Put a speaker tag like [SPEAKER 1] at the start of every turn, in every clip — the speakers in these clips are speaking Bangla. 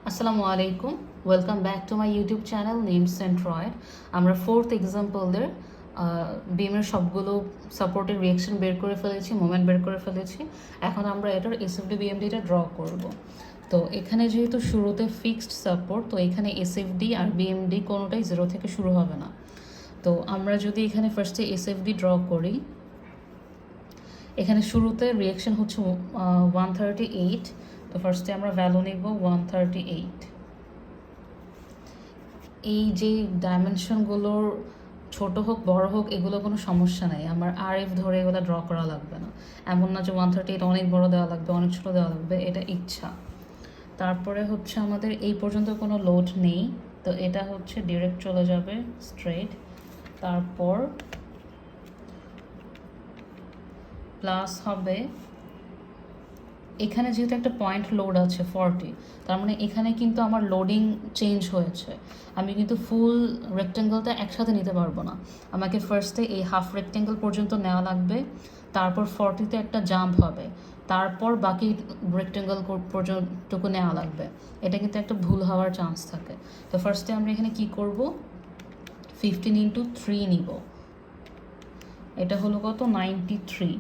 [SPEAKER 1] আসসালামু আলাইকুম, welcome back to my YouTube channel name centroid. আমরা ফোর্থ এক্সাম্পলের বিমের সবগুলো সাপোর্টের রিয়েকশন বের করে ফেলেছি, মোমেন্ট বের করে ফেলেছি। এখন আমরা এটার এসএফডি বিএমডিটা ড্র করব। তো এখানে যেহেতু শুরুতে ফিক্সড সাপোর্ট, তো এখানে এসএফডি আর বিএমডি কোনোটাই জিরো থেকে শুরু হবে না। তো আমরা যদি এখানে ফার্স্টে এসএফডি ড্র করি, এখানে শুরুতে রিয়েকশন হচ্ছে 138। তো ফার্স্টে আমরা ভ্যালু নিব 138। এই যে ডাইমেনশনগুলোর ছোট হোক বড় হোক এগুলো কোনো সমস্যা নাই, আমার RF ধরে এগুলো ড্র করা লাগবে না। এমন না যে 138 অনেক বড় দেওয়া লাগবে, অনেক ছোটো দেওয়া লাগবে, এটা ইচ্ছা। তারপরে হচ্ছে আমাদের এই পর্যন্ত কোনো লোড নেই, তো এটা হচ্ছে ডিরেক্ট চলে যাবে স্ট্রেট। তারপর প্লাস হবে, এখানে যেহেতু একটা পয়েন্ট লোড আছে 40, তার মানে এখানে কিন্তু আমার লোডিং চেঞ্জ হয়েছে। আমি কিন্তু ফুল রেক্টেঙ্গলটা একসাথে নিতে পারবো না, আমাকে ফার্স্টে এই হাফ রেক্টেঙ্গল পর্যন্ত নেওয়া লাগবে, তারপর 40-তে একটা জাম্প হবে, তারপর বাকি রেক্টেঙ্গল পর্যন্তটুকু নেওয়া লাগবে। এটা কিন্তু একটা ভুল হওয়ার চান্স থাকে। তো ফার্স্টে আমরা এখানে কি করব, 15 × 3 নিব। এটা হলো কত, 93।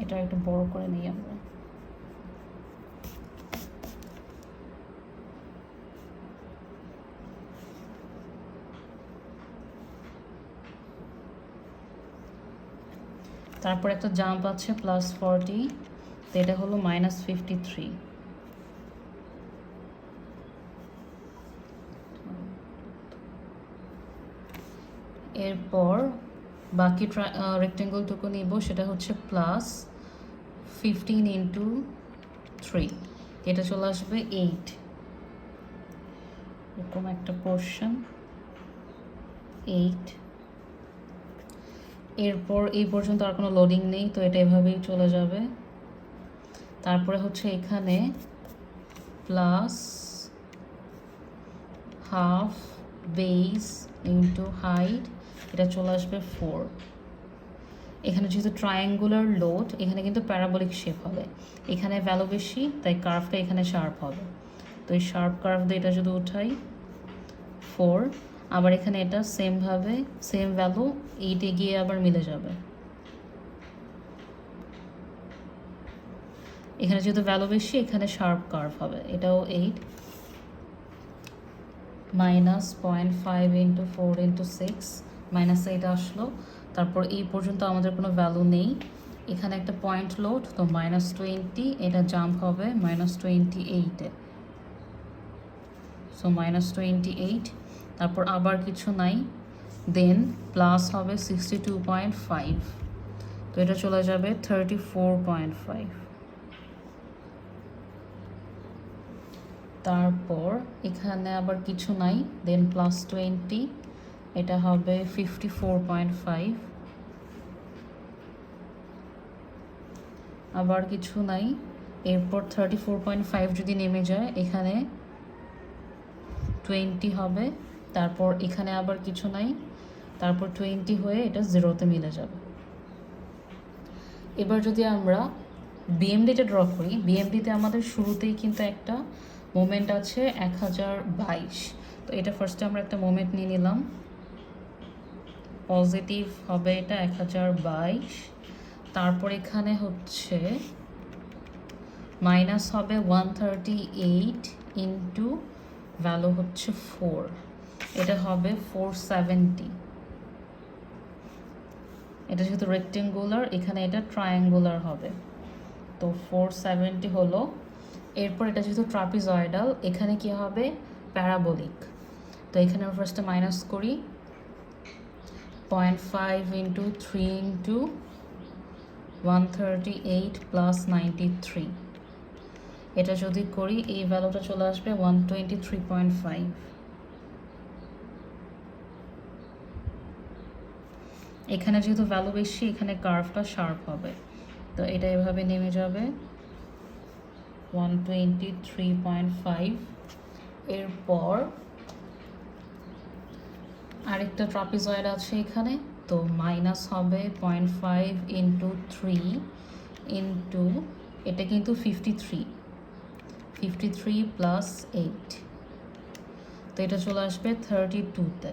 [SPEAKER 1] এটা একটু বড় করে নিই আমরা। তারপর একটা জাম্প আছে +40, তো এটা হলো -53। এরপর বাকি রেক্টেঙ্গলটুকু নিব, সেটা হচ্ছে +15 × 3, এটা চলে আসবে 8। এরকম একটা পোর্শন 8। এরপর এই পর্যন্ত আর কোনো লোডিং নেই, তো এটা এভাবেই চলে যাবে। তারপরে হচ্ছে এখানে +½ বেস ইন্টু হাইট, এটা চলে আসবে 4। এখানে যেহেতু ট্রায়াঙ্গুলার লোড, এখানে কিন্তু প্যারাবোলিক শেপ হবে, এখানে ভ্যালু বেশি, তাই কার্ভটা এখানে শার্প হবে। তো এই শার্প কার্ভ দিয়ে এটা যদি উঠাই 4, আবার এখানে এটা সেমভাবে সেম ভ্যালু 8-এ গিয়ে আবার মিলে যাবে। এখানে যেহেতু ভ্যালু বেশি, এখানে শার্প কার্ভ হবে, এটাও 8 -0.5 × 4 × 6 -8 আসলো। তারপর এই পর্যন্ত আমাদের কোনো ভ্যালু নেই, এখানে একটা পয়েন্ট লোড, তো -20, এটা জাম্প হবে -28-এ, সো -28। তারপর আবার কিছু নাই, দেন প্লাস হবে 62.5, তো এটা চলে যাবে 34.5। তারপর এখানে আবার কিছু নাই, দেন +20, এটা হবে 54.5। আবার কিছু নাই, এরপর 34.5 যদি নেমে যায়, এখানে 20 হবে। তারপর এখানে আবার কিছু নাই, তারপর 20 হয়ে এটা 0-তে মিলে যাবে। এবার যদি আমরা বিএমডিটা ড্র করি, বিএমডিতে আমাদের শুরুতেই কিন্তু একটা মোমেন্ট আছে 1022। তো এটা ফার্স্টে আমরা একটা মোমেন্ট নিয়ে নিলাম, পজিটিভ হবে এটা 1022। তারপর এখানে হচ্ছে মাইনাস হবে 138 ইন্টু ভ্যালু হচ্ছে 4, এটা হবে 470। এটা যেহেতু রেক্টেঙ্গুলার, এখানে এটা ট্রায়াঙ্গুলার হবে, তো 470 হলো। এরপর এটা যেহেতু ট্রাপিজয়েডাল, এখানে কি হবে, প্যারাবোলিক। তো এখানে আমরা ফার্স্টে মাইনাস করি 0.5 × 3 × 138 + 93, এটা যদি করি এই ভ্যালুটা চলে আসবে 123.5। এখানে যেহেতু ভ্যালু বেশি, এখানে কার্ভটা শার্প হবে, তো এটা এভাবে নেমে যাবে 123.5। এরপর আরেকটা ট্রাপিজয়েড আছে এখানে, তো মাইনাস হবে 0.5 ইন্টু 3 ইন্টু এটা কিন্তু 53 প্লাস 8, তো এটা চলে আসবে 32-তে।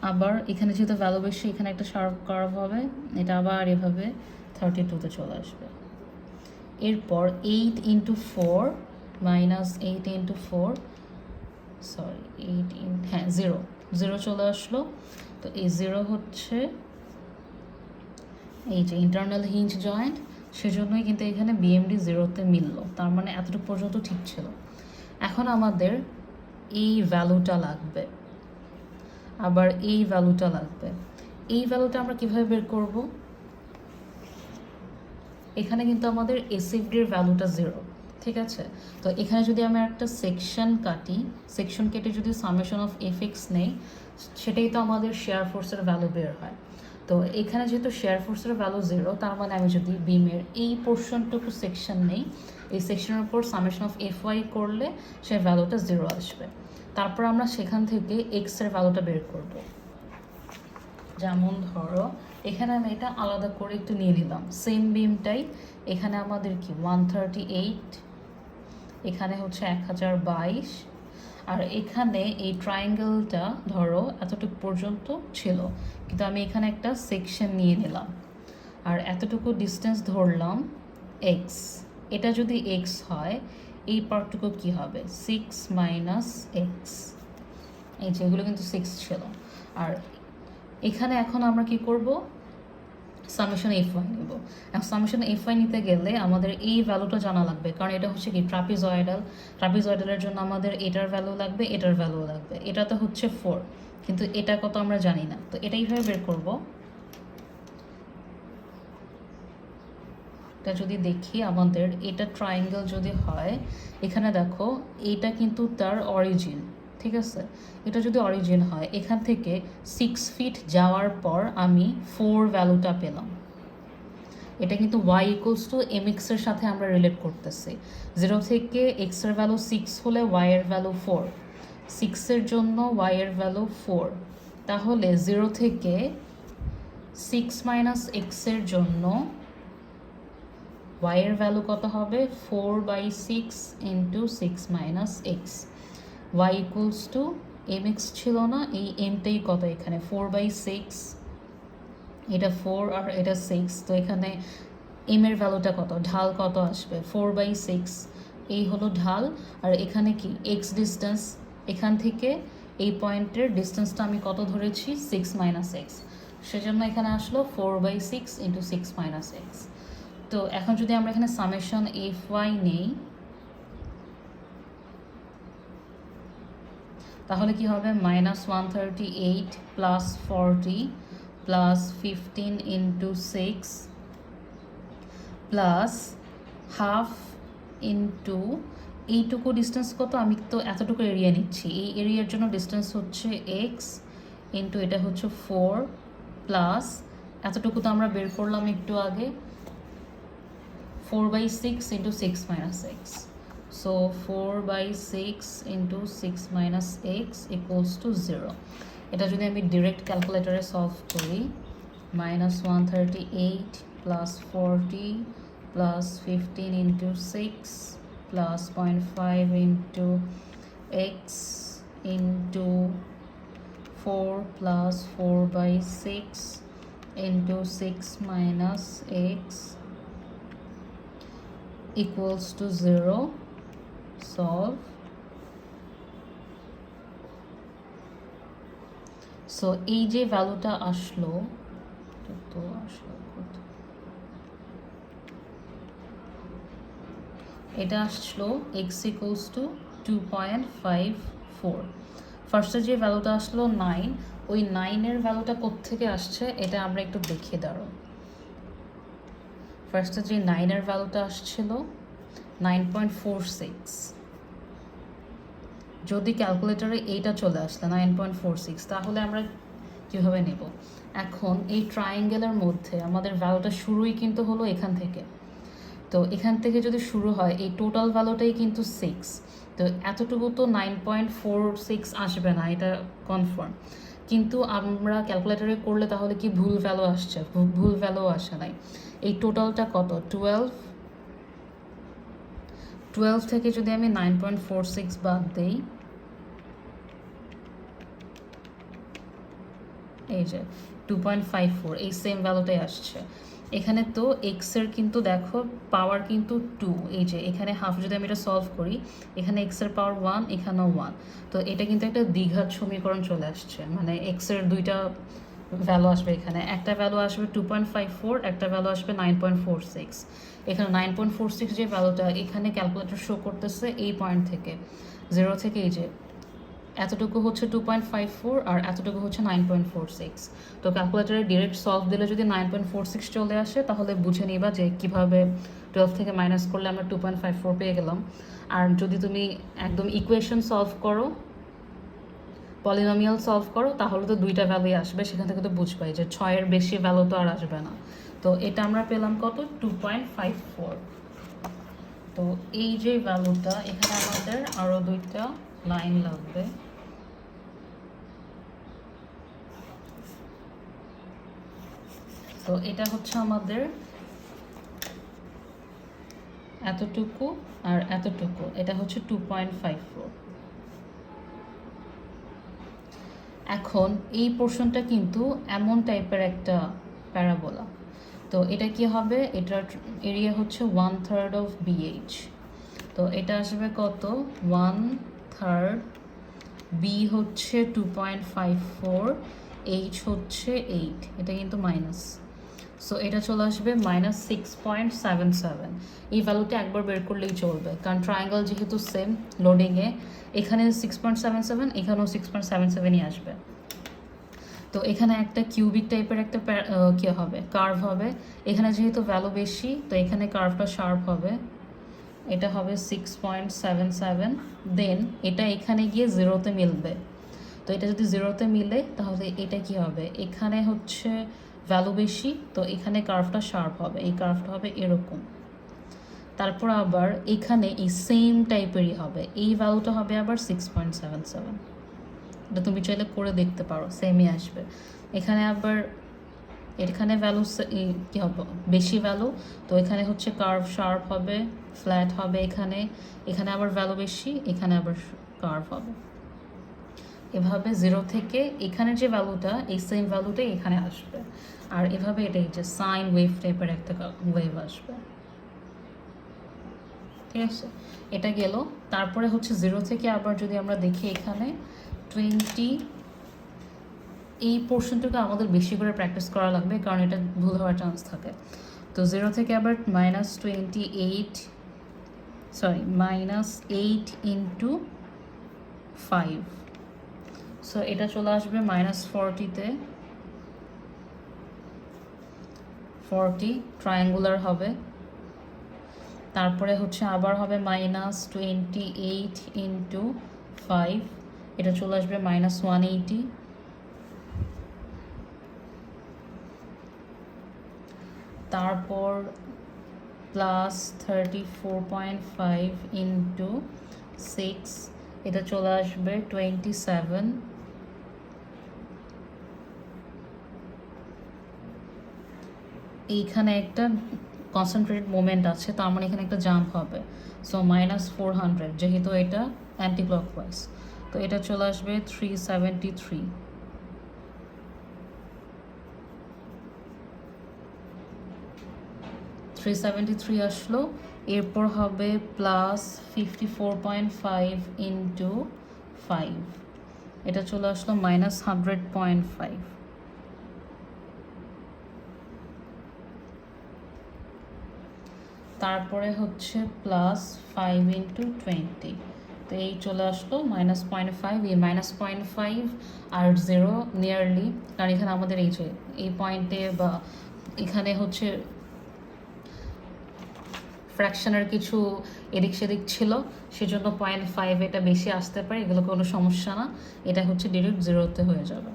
[SPEAKER 1] আবার এখানে যেহেতু ভ্যালু বেশি, এখানে একটা শার্প কার্ভ হবে, এটা আবার এভাবে 32-তে চলে আসবে। এরপর 8 ইন্টু 4 মাইনাস 8 ইন্টু 4, সরি 8 হ্যাঁ 0 চলে আসলো। তো এই 0 হচ্ছে এই যে ইন্টারনাল হিঞ্জ জয়েন্ট, সেজন্যই কিন্তু এখানে বিএমডি 0-তে মিললো। তার মানে এতটুকু পর্যন্ত ঠিক ছিল। এখন আমাদের এই ভ্যালুটা লাগবে, আবার এই ভ্যালুটা লাগবে। এই ভ্যালুটা আমরা কিভাবে বের করব? এখানে কিন্তু আমাদের এসএফডির ভ্যালুটা 0, ঠিক আছে? তো এখানে যদি আমরা একটা সেকশন কাটি, সেকশন কেটে যদি সামেশন অফ এফএক্স নেই, সেটাই তো আমাদের শেয়ার ফোর্সের ভ্যালু বের হয়। তো এখানে যেহেতু শেয়ার ফোর্সের ভ্যালু 0, তার মানে আমি যদি বিমের এই পোর্শনটুকু সেকশন নেই, এই সেকশনের উপর সামেশন অফ এফ ওয়াই করলে সে ভ্যালুটা 0 আসবে। তারপর আমরা সেখান থেকে এক্সের ভ্যালুটা বের করব। যেমন ধরো এখানে আমি এটা আলাদা করে একটু নিয়ে নিলাম, সেম বিমটাই এখানে আমাদের কি 138, এখানে হচ্ছে 1022, আর এখানে এই ট্রায়াঙ্গেলটা ধরো এতটুকু পর্যন্ত ছিল, কিন্তু আমি এখানে একটা সেকশন নিয়ে নিলাম আর এতটুকু ডিস্টেন্স ধরলাম এক্স। এটা যদি এক্স হয়, এই পার্টটুকু কি হবে? 6 মাইনাস এক্স। এই যেগুলো কিন্তু 6 ছিল। আর এখানে এখন আমরা কি করব? সামেশন এফ ওয়াই নেব। এখন সামেশন এফ ওয়াই নিতে গেলে আমাদের এই ভ্যালুটা জানা লাগবে, কারণ এটা হচ্ছে কি ট্রাপিজয়েডাল। ট্রাপিজয়েডালের জন্য আমাদের এটার ভ্যালু লাগবে, এটার ভ্যালু লাগবে। এটা তো হচ্ছে 4, কিন্তু এটা কত আমরা জানি না। তো এটা এইভাবে বের করব। এটা যদি দেখি আমাদের এটা ট্রায়াঙ্গেল যদি হয়, এখানে দেখো এইটা কিন্তু তার অরিজিন, ঠিক আছে? এটা যদি অরিজিন হয়, এখান থেকে 6 ফিট যাওয়ার পর আমি 4 ভ্যালুটা পেলাম। এটা কিন্তু y ইকুয়ালস টু mx এর সাথে আমরা রিলেট করতেছি। 0 থেকে x এর ভ্যালু 6 হলে y এর ভ্যালু 4, 6 এর জন্য y এর ভ্যালু 4। তাহলে 0 থেকে 6 মাইনাস x এর জন্য y এর ভ্যালু কত হবে? 4/6 into 6 minus x. y equals to mx ছিল না, এই mটাই কত এখানে? 4/6, এটা 4 আর এটা 6, তো এখানে m এর ভ্যালুটা কত? ঢাল কত আসবে? 4/6, এই হলো ঢাল। আর এখানে কি x ডিস্টেন্স, এখান থেকে এই পয়েন্টের ডিস্টেন্সটা আমি কত ধরেছি? 6 মাইনাস এক্স, সেজন্য এখানে আসলো 4/6 ইন্টু 6 মাইনাস এক্স। তো এখন যদি আমরা এখানে সামেশন এফ ওয়াই নেই, তাহলে কি হবে? -138 plus 40 plus 15 into 6 plus half into এইটুকু ডিস্টেন্স কত? আমি তো এতটুকু এরিয়া নিচ্ছি, এই এরিয়ার জন্য ডিস্টেন্স হচ্ছে এক্স ইন্টু এটা হচ্ছে 4 প্লাস এতটুকু তো আমরা বের করলাম একটু আগে, 4/6 into 6 minus x. So 4/6 into 6 minus x equals to 0। এটা যদি আমি ডিরেক্ট ক্যালকুলেটরে সলভ করি, -138 plus 40 plus 15 into 6 plus 0.5 into x into 4 plus 4/6 into 6 minus x equals to 0. Solve. So এই যে ভ্যালুটা আসলো, এটা আসলো x equals to 2.54। ফার্স্টে যে ভ্যালুটা আসলো 9, ওই 9 এর ভ্যালুটা কোত্থেকে আসছে এটা আমরা একটু দেখিয়ে দাঁড়ো। ফার্স্টে যে 9 এর ভ্যালুটা আসছিল 9.46, যদি ক্যালকুলেটরে এইটা চলে আসলে 9.46, তাহলে আমরা কীভাবে নেব? এখন এই ট্রায়াঙ্গেলের মধ্যে আমাদের ভ্যালুটা শুরুই কিন্তু হলো এখান থেকে। তো এখান থেকে যদি শুরু হয়, এই টোটাল ভ্যালুটাই কিন্তু 6, তো এতটুকু তো 9.46 আসবে না, এটা কনফার্ম। কিন্তু আমরা ক্যালকুলেটরে করলে তাহলে কি ভুল ভ্যালু আসছে? ভুল ভ্যালু আসে নাই। এই টোটালটা কত? 12 থেকে যদি আমি 9.46 বাদ দিই, এই যে 2.54, এই সেম ভ্যালুটাই আসছে এখানে। তো এক্সের কিন্তু দেখো পাওয়ার কিন্তু 2, এই যে এখানে হাফ যদি আমি এটা সলভ করি, এখানে এক্সের পাওয়ার 1, এখানেও 1, তো এটা কিন্তু একটা দ্বিঘাত সমীকরণ চলে আসছে। মানে এক্সের দুইটা ভ্যালু আসবে, এখানে একটা ভ্যালু আসবে 2.54, একটা ভ্যালু আসবে 9.46। এখানে 9.46 যে ভ্যালুটা এখানে ক্যালকুলেটর শো করতেছে এই পয়েন্ট থেকে, 0 থেকে, এই যে এতটুকু হচ্ছে 2.54 আর এতটুকু হচ্ছে 9.46। তো ক্যালকুলেটারে ডিরেক্ট সলভ দিলে যদি 9.46 চলে আসে তাহলে বুঝে নিবা যে কীভাবে 12 থেকে মাইনাস করলে আমরা 2.54 পেয়ে গেলাম। আর যদি তুমি একদম ইকুয়েশন সলভ করো, পলিনোমিয়াল সলভ করো, তাহলে তো দুইটা ভ্যালুই আসবে, সেখান থেকে তো বুঝবাই যে 6-এর বেশি ভ্যালু তো আর আসবে না। তো এটা আমরা পেলাম কত? 2.54। তো এই যে ভ্যালুটা, এখানে আমাদের আরও দুইটা লাইন লাগবে। তো এটা হচ্ছে আমাদের এতটুকু আর এতটুকু, এটা হচ্ছে 2.54। এখন এই পোর্শনটা কিন্তু এমন টাইপের একটা প্যারাবোলা। তো এটা কি হবে? এটার এরিয়া হচ্ছে 1/3 অফ BH। তো এটা আসবে কত? 1/3, বি হচ্ছে 2.54, এইচ হচ্ছে 8, এটা কিন্তু মাইনাস। সো এটা চলে আসবে -6.77। এই ভ্যালুটা একবার বের করলেই চলবে, কারণ ট্রায়াঙ্গেল যেহেতু সেম লোডিংয়ে, এখানে 6.77, এখানেও 6.77ই আসবে। তো এখানে একটা কিউবিক টাইপের একটা কি হবে? কার্ভ হবে। এখানে যেহেতু ভ্যালু বেশি, তো এখানে কার্ভটা শার্প হবে, এটা হবে 6.77। দেন এটা এখানে গিয়ে 0-তে মিলবে। তো এটা যদি 0-তে মিলে তাহলে এটা কি হবে? এখানে হচ্ছে ভ্যালু বেশি, তো এখানে কার্ভটা শার্প হবে, এই কার্ভটা হবে এরকম। তারপর আবার এখানে এই সেম টাইপেরই হবে, এই ভ্যালুটা হবে আবার 6.77। এটা তুমি চাইলে করে দেখতে পারো, সেমই আসবে। এখানে আবার এখানে ভ্যালু কি হবে? বেশি ভ্যালু, তো এখানে হচ্ছে কার্ভ শার্প হবে, ফ্ল্যাট হবে। এখানে এখানে আবার ভ্যালু বেশি, এখানে আবার কার্ভ হবে। এভাবে 0 থেকে এখানের যে ভ্যালুটা, এই সেম ভ্যালুটাই এখানে আসবে। আর এভাবে এটাই যে সাইন ওয়েভ টাইপের একটা ওয়েভ আসবে, ঠিক আছে? এটা গেল। তারপরে হচ্ছে 0 থেকে আবার যদি আমরা দেখি এখানে 20, এই পোর্শনটুকু আমাদের বেশি করে প্র্যাকটিস করা লাগবে, কারণ এটা ভুল হওয়ার চান্স থাকে। তো 0 থেকে আবার -28, সরি -8 ইন্টু 5, সো এটা চলে আসবে -40-তে, 40 ট্রায়াঙ্গুলার হবে। তারপরে হচ্ছে আবার হবে -28 ইন্টু 5, এটা চলে আসবে -180। তারপর +34.5 ইন্টু 6, এটা চলে আসবে 27। এইখানে একটা কনসেন্ট্রেটেড মোমেন্ট আছে, তো আমার এখানে একটা জাম্প হবে, সো -400, যেহেতু এটা অ্যান্টি ক্লকওয়াইজ, তো এটা চলে আসবে 373। আসলো। এরপর হবে +54.5 ইন্টু 5, এটা চলে আসলো -100.5। তারপরে হচ্ছে +5 ইন্টু 20, তো এই চলে আসলো -0.5। এই -0.5 আর 0 নিয়ারলি, কারণ এখানে আমাদের এই যে এই পয়েন্টে বা এখানে হচ্ছে ফ্র্যাকশনের কিছু এদিক সেদিক ছিল, সেজন্য 0.5 এটা বেশি আসতে পারে, এগুলো কোনো সমস্যা না, এটা হচ্ছে ডিরেক্ট 0-তে হয়ে যাবে।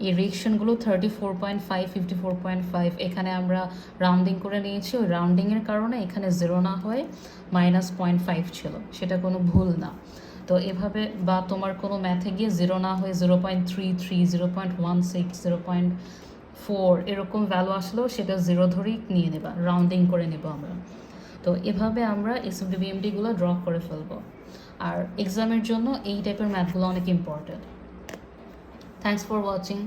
[SPEAKER 1] এই রিয়েকশনগুলো 34.5, 54.5, এখানে আমরা রাউন্ডিং করে নিয়েছি, ওই রাউন্ডিংয়ের কারণে এখানে 0 না হয়ে -0.5 ছিল, সেটা কোনো ভুল না। তো এভাবে, বা তোমার কোনো ম্যাথে গিয়ে 0 না হয়ে 0.33, 0.16, 0.4 এরকম ভ্যালু আসলেও সেটা 0 ধরেই নিয়ে নেবা, রাউন্ডিং করে নেব আমরা। তো এভাবে আমরা এসএমডি বিএমডিগুলো ড্র করে ফেলবো। আর এক্সামের জন্য এই টাইপের ম্যাথগুলো অনেক ইম্পর্টেন্ট। Thanks for watching.